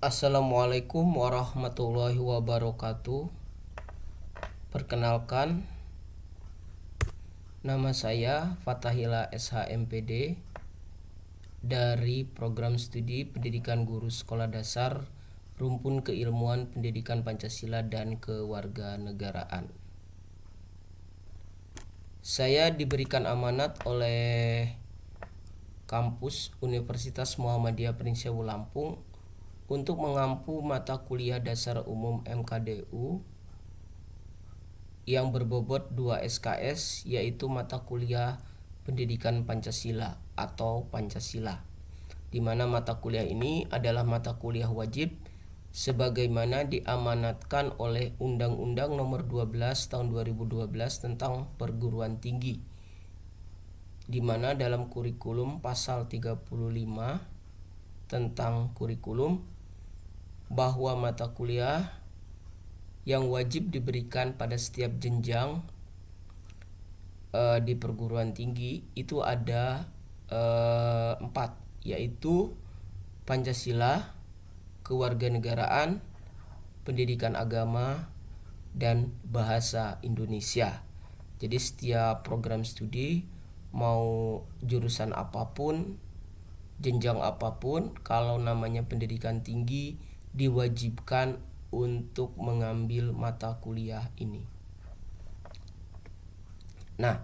Assalamualaikum warahmatullahi wabarakatuh. Perkenalkan, nama saya Fatahila SHMPD dari Program Studi Pendidikan Guru Sekolah Dasar Rumpun Keilmuan Pendidikan Pancasila dan Kewarganegaraan. Saya diberikan amanat oleh kampus Universitas Muhammadiyah Prinseu Lampung untuk mengampu mata kuliah dasar umum MKDU yang berbobot 2 SKS, yaitu mata kuliah Pendidikan Pancasila atau Pancasila, di mana mata kuliah ini adalah mata kuliah wajib sebagaimana diamanatkan oleh Undang-Undang Nomor 12 Tahun 2012 tentang Perguruan Tinggi, di mana dalam kurikulum pasal 35 tentang kurikulum bahwa mata kuliah yang wajib diberikan pada setiap jenjang di perguruan tinggi itu ada 4, yaitu Pancasila, Kewarganegaraan, Pendidikan Agama, dan Bahasa Indonesia. Jadi setiap program studi, mau jurusan apapun, jenjang apapun, kalau namanya pendidikan tinggi diwajibkan untuk mengambil mata kuliah ini. Nah,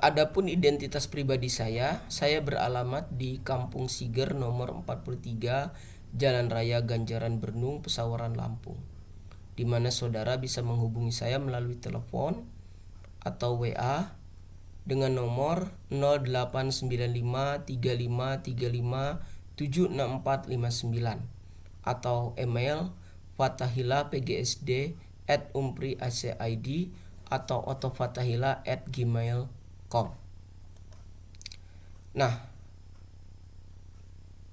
adapun identitas pribadi saya beralamat di Kampung Siger nomor 43, Jalan Raya Ganjaran Bernung, Pesawaran, Lampung, di mana saudara bisa menghubungi saya melalui telepon atau WA dengan nomor 089535357649 atau email fatahilapgsd@umpri.ac.id atau otofatahila@gmail.com. Nah,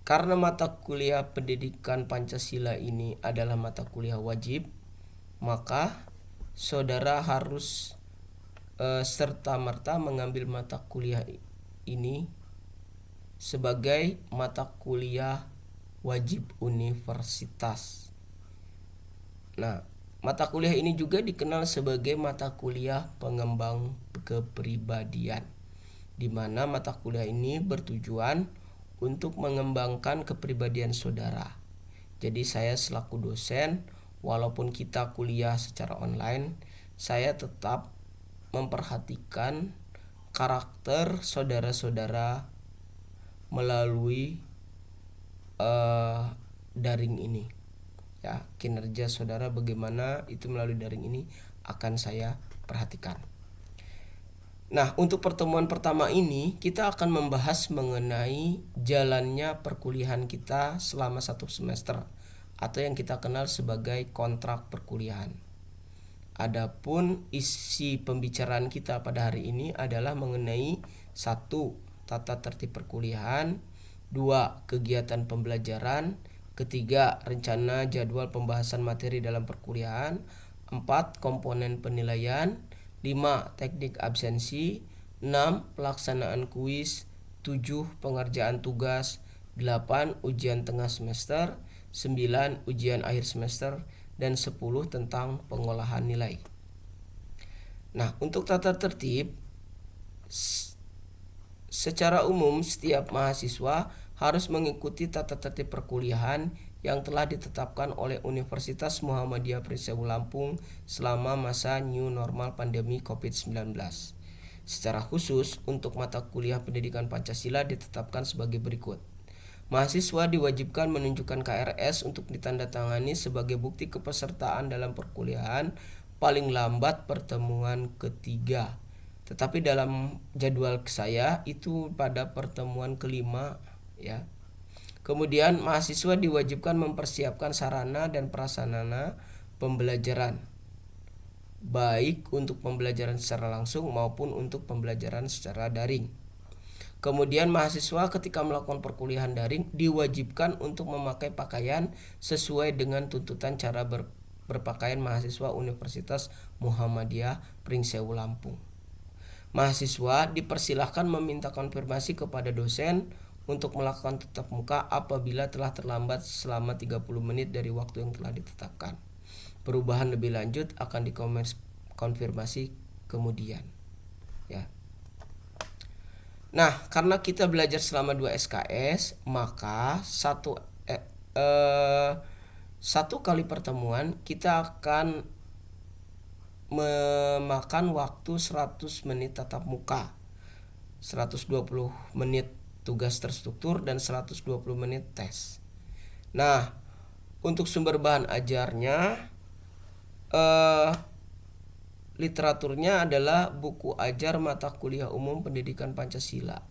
karena mata kuliah Pendidikan Pancasila ini adalah mata kuliah wajib, maka saudara harus serta-merta mengambil mata kuliah ini sebagai mata kuliah wajib universitas. Nah, mata kuliah ini juga dikenal sebagai mata kuliah pengembang kepribadian, di mana mata kuliah ini bertujuan untuk mengembangkan kepribadian saudara. Jadi saya selaku dosen, walaupun kita kuliah secara online, saya tetap memperhatikan karakter saudara-saudara melalui daring ini. Ya, kinerja saudara bagaimana itu melalui daring ini akan saya perhatikan. Nah, untuk pertemuan pertama ini kita akan membahas mengenai jalannya perkuliahan kita selama 1 semester atau yang kita kenal sebagai kontrak perkuliahan. Adapun isi pembicaraan kita pada hari ini adalah mengenai 1. Tata tertib perkuliahan, 2. Kegiatan pembelajaran, 3. Rencana jadwal pembahasan materi dalam perkuliahan, 4. Komponen penilaian, 5. Teknik absensi, 6. Pelaksanaan kuis, 7. Pengerjaan tugas, 8. Ujian tengah semester, 9. Ujian akhir semester, dan 10 tentang pengolahan nilai. Nah, untuk tata tertib, secara umum setiap mahasiswa harus mengikuti tata tertib perkuliahan yang telah ditetapkan oleh Universitas Muhammadiyah Prinseu Lampung selama masa new normal pandemi COVID-19. Secara khusus untuk mata kuliah Pendidikan Pancasila ditetapkan sebagai berikut. Mahasiswa diwajibkan menunjukkan KRS untuk ditandatangani sebagai bukti kepesertaan dalam perkuliahan paling lambat pertemuan ketiga. Tetapi dalam jadwal saya itu pada pertemuan kelima, ya. Kemudian mahasiswa diwajibkan mempersiapkan sarana dan prasarana pembelajaran, baik untuk pembelajaran secara langsung maupun untuk pembelajaran secara daring. Kemudian mahasiswa ketika melakukan perkuliahan daring diwajibkan untuk memakai pakaian sesuai dengan tuntutan cara berpakaian mahasiswa Universitas Muhammadiyah Prinseu Lampung. Mahasiswa dipersilahkan meminta konfirmasi kepada dosen untuk melakukan tatap muka apabila telah terlambat selama 30 menit dari waktu yang telah ditetapkan. Perubahan lebih lanjut akan dikonfirmasi kemudian. Ya. Nah, karena kita belajar selama 2 SKS, maka satu kali pertemuan kita akan memakan waktu 100 menit tatap muka, 120 menit tugas terstruktur, dan 120 menit tes. Nah, untuk sumber bahan ajarnya, literaturnya adalah buku ajar mata kuliah umum pendidikan Pancasila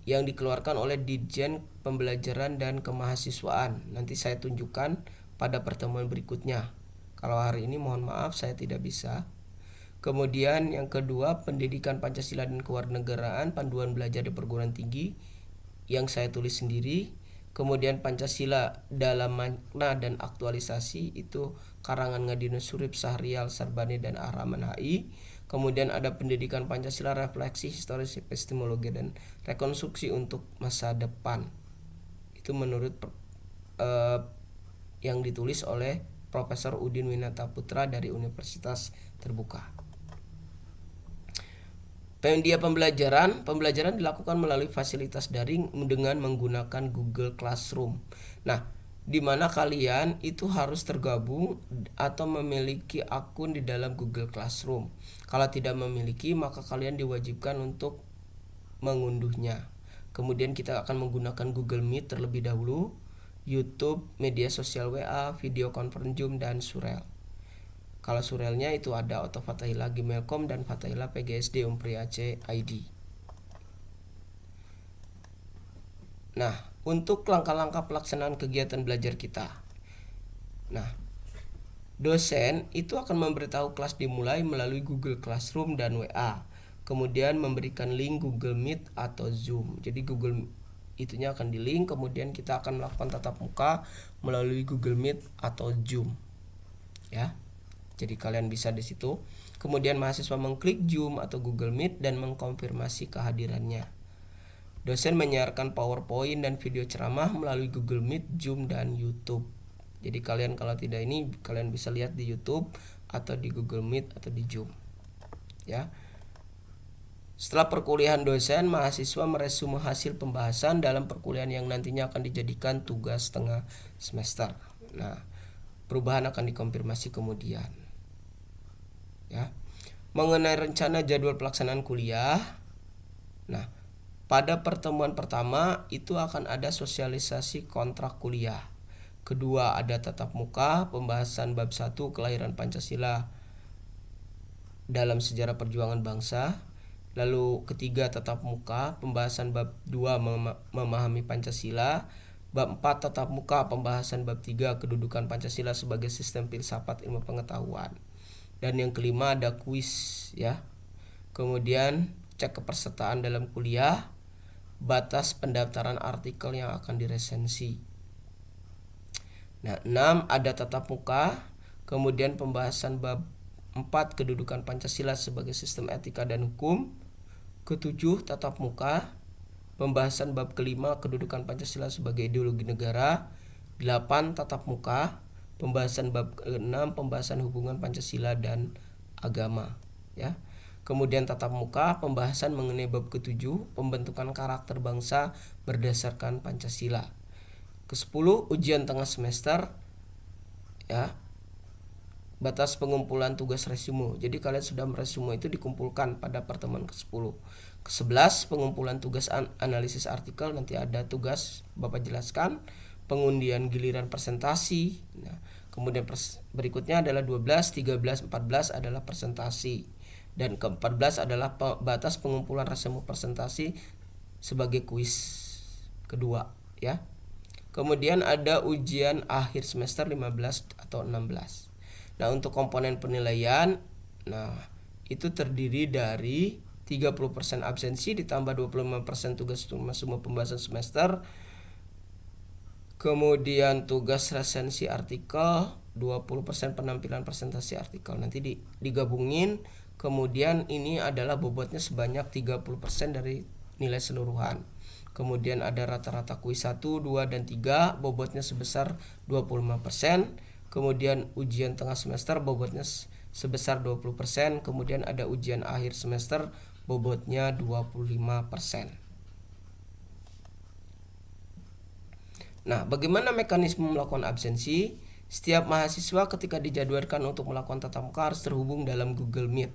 yang dikeluarkan oleh Ditjen Pembelajaran dan Kemahasiswaan. Nanti saya tunjukkan pada pertemuan berikutnya. Kalau hari ini mohon maaf saya tidak bisa. Kemudian yang kedua, Pendidikan Pancasila dan Kewarganegaraan, Panduan Belajar di Perguruan Tinggi yang saya tulis sendiri. Kemudian Pancasila dalam Makna dan Aktualisasi, itu karangan Ngadinus Surip, Sahrial Sarbani, dan Ahraman HI. Kemudian ada Pendidikan Pancasila, Refleksi Historis, Epistemologi, dan Rekonstruksi untuk Masa Depan. Itu menurut yang ditulis oleh Profesor Udin Winata Putra dari Universitas Terbuka. Media pembelajaran dilakukan melalui fasilitas daring dengan menggunakan Google Classroom. Nah, di mana kalian itu harus tergabung atau memiliki akun di dalam Google Classroom. Kalau tidak memiliki, maka kalian diwajibkan untuk mengunduhnya. Kemudian kita akan menggunakan Google Meet terlebih dahulu, YouTube, media sosial WA, video conference Zoom, dan Surel. Kalau Surelnya itu ada Auto Fatahillah Gmail.com dan Fatahillah PGSD Umpri Aceh ID. Nah, untuk langkah-langkah pelaksanaan kegiatan belajar kita. Nah, dosen itu akan memberitahu kelas dimulai melalui Google Classroom dan WA. Kemudian memberikan link Google Meet atau Zoom. Jadi Google itunya akan di link, kemudian kita akan melakukan tatap muka melalui Google Meet atau Zoom. Ya. Jadi kalian bisa di situ. Kemudian mahasiswa mengklik Zoom atau Google Meet dan mengkonfirmasi kehadirannya. Dosen menyiarkan PowerPoint dan video ceramah melalui Google Meet, Zoom, dan YouTube. Jadi kalian kalau tidak ini kalian bisa lihat di YouTube atau di Google Meet atau di Zoom. Ya. Setelah perkuliahan dosen, mahasiswa meresume hasil pembahasan dalam perkuliahan yang nantinya akan dijadikan tugas tengah semester. Nah, perubahan akan dikonfirmasi kemudian. Ya. Mengenai rencana jadwal pelaksanaan kuliah. Nah, pada pertemuan pertama itu akan ada sosialisasi kontrak kuliah. Kedua ada tatap muka, pembahasan bab 1 kelahiran Pancasila dalam sejarah perjuangan bangsa. Lalu ketiga tatap muka, pembahasan bab 2 memahami Pancasila. Bab 4 tatap muka, pembahasan bab 3 kedudukan Pancasila sebagai sistem filsafat ilmu pengetahuan. Dan yang kelima ada kuis ya. Kemudian cek kepesertaan dalam kuliah, batas pendaftaran artikel yang akan diresensi. Nah, 6 ada tatap muka, kemudian pembahasan bab 4 kedudukan Pancasila sebagai sistem etika dan hukum. Ketujuh tatap muka, pembahasan bab kelima kedudukan Pancasila sebagai ideologi negara. 8 tatap muka, pembahasan bab ke-6 pembahasan hubungan Pancasila dan agama ya. Kemudian tatap muka, pembahasan mengenai bab ke-7 pembentukan karakter bangsa berdasarkan Pancasila. Ke-10 ujian tengah semester ya. Batas pengumpulan tugas resume. Jadi kalian sudah meresume itu dikumpulkan pada pertemuan ke-10. Ke-11 pengumpulan tugas analisis artikel, nanti ada tugas Bapak jelaskan. Pengundian giliran presentasi. Nah, kemudian berikutnya adalah 12, 13, 14 adalah presentasi. Dan ke-14 adalah batas pengumpulan resume presentasi sebagai kuis kedua ya. Kemudian ada ujian akhir semester 15 atau 16. Nah, untuk komponen penilaian, nah itu terdiri dari 30% absensi ditambah 25% tugas semua pembahasan semester. Kemudian tugas resensi artikel, 20% penampilan presentasi artikel. Nanti digabungin, kemudian ini adalah bobotnya sebanyak 30% dari nilai seluruhan. Kemudian ada rata-rata kuis 1, 2, dan 3 bobotnya sebesar 25%. Kemudian ujian tengah semester bobotnya sebesar 20%. Kemudian ada ujian akhir semester bobotnya 25%. Nah, bagaimana mekanisme melakukan absensi? Setiap mahasiswa ketika dijadwalkan untuk melakukan tatap muka harus terhubung dalam Google Meet.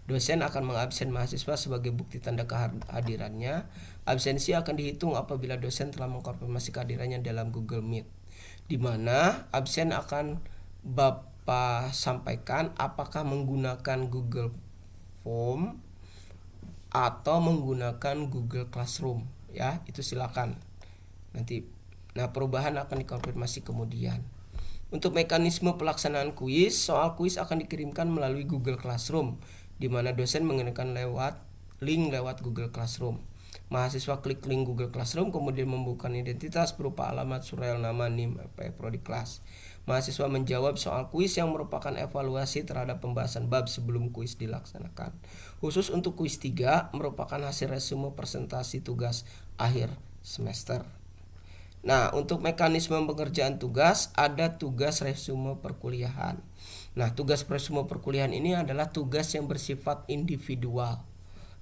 Dosen akan mengabsen mahasiswa sebagai bukti tanda kehadirannya. Absensi akan dihitung apabila dosen telah mengkonfirmasi kehadirannya dalam Google Meet, di mana absen akan Bapak sampaikan apakah menggunakan Google Form atau menggunakan Google Classroom, ya, itu silakan. Nanti perubahan akan dikonfirmasi kemudian. Untuk mekanisme pelaksanaan kuis, soal kuis akan dikirimkan melalui Google Classroom, di mana dosen mengirimkan link lewat Google Classroom. Mahasiswa klik link Google Classroom, kemudian membuka identitas berupa alamat, surel, nama, NIM, prodi kelas. Mahasiswa menjawab soal kuis yang merupakan evaluasi terhadap pembahasan bab sebelum kuis dilaksanakan. Khusus untuk kuis 3 merupakan hasil resume presentasi tugas akhir semester. Nah, untuk mekanisme pengerjaan tugas, ada tugas resume perkuliahan. Nah, tugas resume perkuliahan ini adalah tugas yang bersifat individual,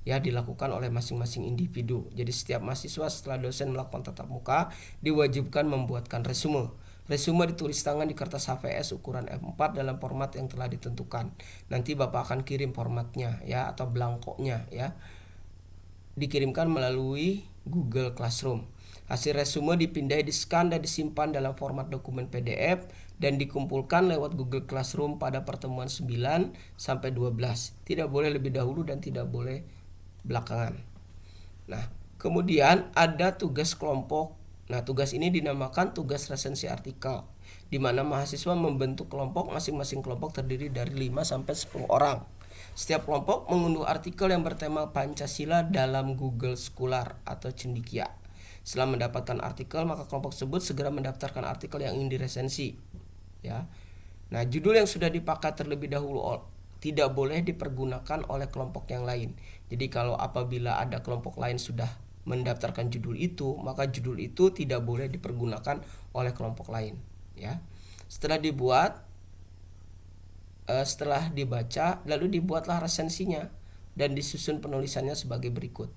ya, dilakukan oleh masing-masing individu. Jadi setiap mahasiswa setelah dosen melakukan tatap muka diwajibkan membuatkan resume. Resume ditulis tangan di kertas HVS ukuran F4 dalam format yang telah ditentukan. Nanti Bapak akan kirim formatnya, ya, atau blankonya, ya. Dikirimkan melalui Google Classroom. Hasil resume dipindai, di-scan dan disimpan dalam format dokumen PDF dan dikumpulkan lewat Google Classroom pada pertemuan 9 sampai 12. Tidak boleh lebih dahulu dan tidak boleh belakangan. Nah, kemudian ada tugas kelompok. Nah, tugas ini dinamakan tugas resensi artikel, di mana mahasiswa membentuk kelompok, masing-masing kelompok terdiri dari 5 sampai 10 orang. Setiap kelompok mengunduh artikel yang bertema Pancasila dalam Google Scholar atau Cendekia. Setelah mendapatkan artikel, maka kelompok tersebut segera mendaftarkan artikel yang ingin diresensi, ya. Nah, judul yang sudah dipakai terlebih dahulu tidak boleh dipergunakan oleh kelompok yang lain. Jadi kalau apabila ada kelompok lain sudah mendaftarkan judul itu, maka judul itu tidak boleh dipergunakan oleh kelompok lain, ya. Setelah dibaca, lalu dibuatlah resensinya dan disusun penulisannya sebagai berikut.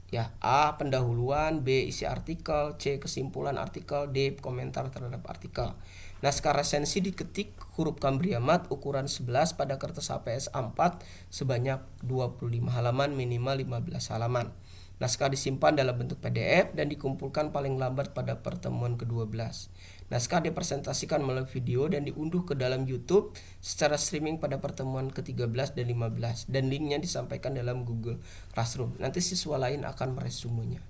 Ya, A. Pendahuluan, B. Isi artikel, C. Kesimpulan artikel, D. Komentar terhadap artikel. Naskah resensi diketik huruf Cambriamat ukuran 11 pada kertas HVS A4 sebanyak 25 halaman minimal 15 halaman. Naskah disimpan dalam bentuk PDF dan dikumpulkan paling lambat pada pertemuan ke-12. Naskah dipresentasikan melalui video dan diunduh ke dalam YouTube secara streaming pada pertemuan ke-13 dan 15, dan linknya disampaikan dalam Google Classroom. Nanti siswa lain akan meresumenya.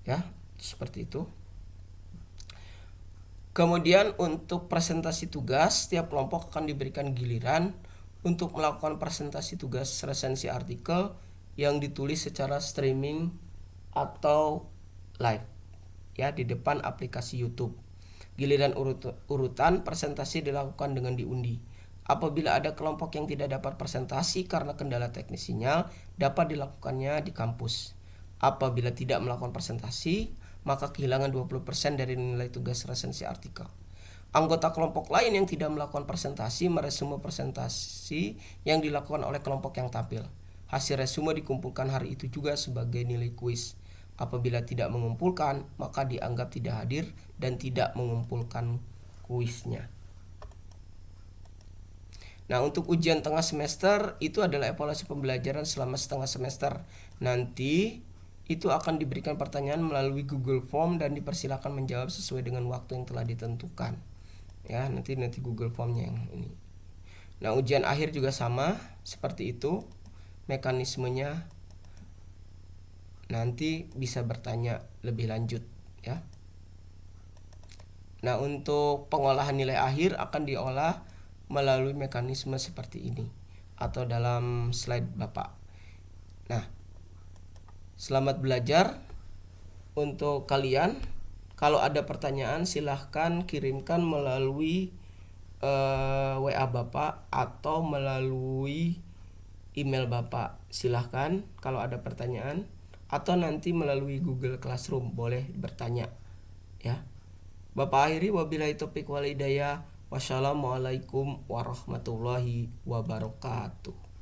Ya, seperti itu. Kemudian untuk presentasi tugas, setiap kelompok akan diberikan giliran untuk melakukan presentasi tugas resensi artikel yang ditulis secara streaming atau live, ya, di depan aplikasi YouTube. Giliran urutan presentasi dilakukan dengan diundi. Apabila ada kelompok yang tidak dapat presentasi karena kendala teknis sinyal, dapat dilakukannya di kampus. Apabila tidak melakukan presentasi, maka kehilangan 20% dari nilai tugas resensi artikel. Anggota kelompok lain yang tidak melakukan presentasi meresume presentasi yang dilakukan oleh kelompok yang tampil. Hasil resume dikumpulkan hari itu juga sebagai nilai kuis. Apabila tidak mengumpulkan, maka dianggap tidak hadir dan tidak mengumpulkan kuisnya. Nah, untuk ujian tengah semester itu adalah evaluasi pembelajaran selama setengah semester. Nanti itu akan diberikan pertanyaan melalui Google Form dan dipersilakan menjawab sesuai dengan waktu yang telah ditentukan. Ya, nanti Google Formnya yang ini. Nah, ujian akhir juga sama seperti itu. Mekanismenya nanti bisa bertanya lebih lanjut, ya. Nah, untuk pengolahan nilai akhir akan diolah melalui mekanisme seperti ini atau dalam slide Bapak. Nah, selamat belajar. Untuk kalian, kalau ada pertanyaan silahkan kirimkan melalui WA Bapak atau melalui email Bapak. Silahkan kalau ada pertanyaan. atau nanti melalui Google Classroom, boleh bertanya ya. Bapak akhiri, wabillahi taufiq wal hidayah. Wassalamualaikum warahmatullahi wabarakatuh.